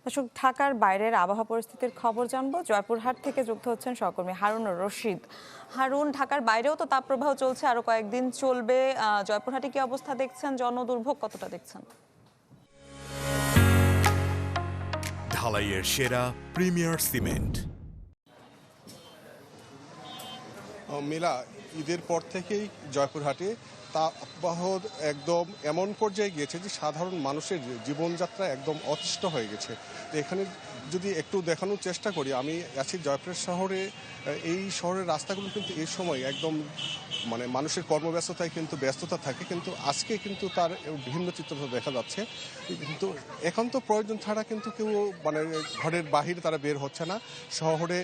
দর্শক, ঢাকার বাইরের আবহাওয়া পরিস্থিতির খবর জানবো। জয়পুরহাট থেকে যুক্ত হচ্ছেন সহকর্মী হারুনুর রশিদ। হারুন, ঢাকার বাইরেও তো তাপপ্রবাহ চলছে, আরো কয়েকদিন চলবে। জয়পুরহাটে কি অবস্থা দেখছেন? জনদুর্ভোগ কতটা দেখছেন? ঢালাইয়ের সেরা প্রিমিয়ার সিমেন্ট। মেলা ঈদের পর থেকেই জয়পুরহাটে তাপদাহ একদম এমন পর্যায়ে গিয়েছে যে সাধারণ মানুষের জীবনযাত্রা একদম অতিষ্ঠ হয়ে গেছে। এখানে যদি একটু দেখানোর চেষ্টা করি, আমি আছি জয়পুর শহরে। এই শহরের রাস্তাগুলো কিন্তু এই সময় একদম মানে মানুষের কর্মব্যস্ততায় কিন্তু ব্যস্ততা থাকে, কিন্তু আজকে কিন্তু তার ভিন্ন চিত্র দেখা যাচ্ছে। কিন্তু একান্ত প্রয়োজন ছাড়া কিন্তু কেউ মানে ঘরের বাহিরে তারা বের হচ্ছে না। শহরে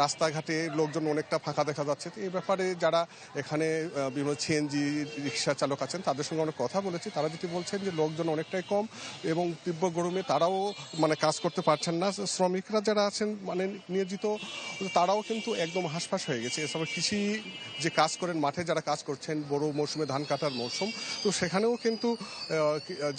রাস্তাঘাটে লোকজন অনেকটা ফাঁকা দেখা যাচ্ছে। তো এই ব্যাপারে যারা এখানে বিভিন্ন সিএনজি রিক্সা চালক আছেন তাদের সঙ্গে অনেক কথা বলেছি। তারা যেটি বলছেন যে লোকজন অনেকটাই কম এবং তীব্র গরমে তারাও মানে কাজ করতে পারছেন না। শ্রমিকরা যারা আছেন মানে নিয়োজিত, তারাও কিন্তু একদম হাঁসফাঁস হয়ে গেছে। এসব কৃষি যে কাজ করেন, মাঠে যারা কাজ করছেন, বড় মৌসুমে ধান কাটার মৌসুম, তো সেখানেও কিন্তু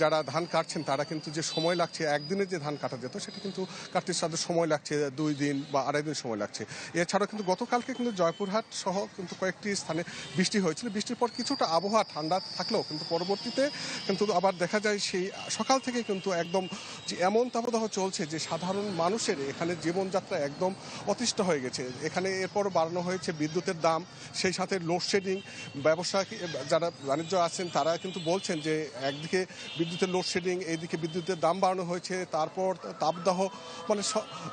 যারা ধান কাটছেন তারা কিন্তু যে সময় লাগছে, একদিনে যে ধান কাটা যেত সেটা কিন্তু কাটতে তাদের সময় লাগছে 2 দিন বা আড়াই দিন সময় লাগছে। এছাড়াও কিন্তু গতকালকে কিন্তু জয়পুরহাট সহ কিন্তু কয়েকটি স্থানে বৃষ্টি হয়েছিল। বৃষ্টির পর কিছুটা আবহাওয়া ঠান্ডা থাকলেও কিন্তু পরবর্তীতে কিন্তু আবার দেখা যায় সেই সকাল থেকে কিন্তু একদম যে এমন তাপদাহ চলছে যে সাধারণ মানুষের এখানে জীবনযাত্রা একদম অতিষ্ঠ হয়ে গেছে। এখানে এরপর বাড়ানো হয়েছে বিদ্যুতের দাম, সেই সাথে লোডশেডিং। ব্যবসা যারা বাণিজ্য আছেন তারা কিন্তু বলছেন যে একদিকে বিদ্যুতের লোডশেডিং, এইদিকে বিদ্যুতের দাম বাড়ানো হয়েছে, তারপর তাপদাহ, মানে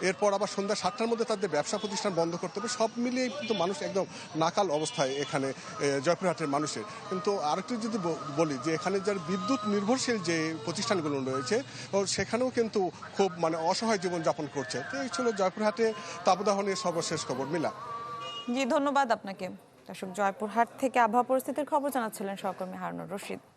এরপর আবার সন্ধ্যা 7টার মধ্যে তাদের ব্যবসা প্রতিষ্ঠান বন্ধ করতে হবে। সব মিলিয়ে কিন্তু মানুষ একদম নাকাল অবস্থায় এখানে জয়পুরহাটের মানুষের। কিন্তু আরেকটু যদি বলি যে এখানে যারা বিদ্যুৎ নির্ভরশীল যে প্রতিষ্ঠানগুলো রয়েছে সেখানেও কিন্তু খুব মানে অসহায় জীবনযাপন করছে। তো এই ছিল জয়পুরহাটে তাপদাহ নিয়ে সর্বশেষ খবর। মিলা। জি, ধন্যবাদ আপনাকে। দর্শক, জয়পুরহাট থেকে আবহাওয়া পরিস্থিতির খবর জানাচ্ছিলেন সহকর্মী হারুনুর রশিদ।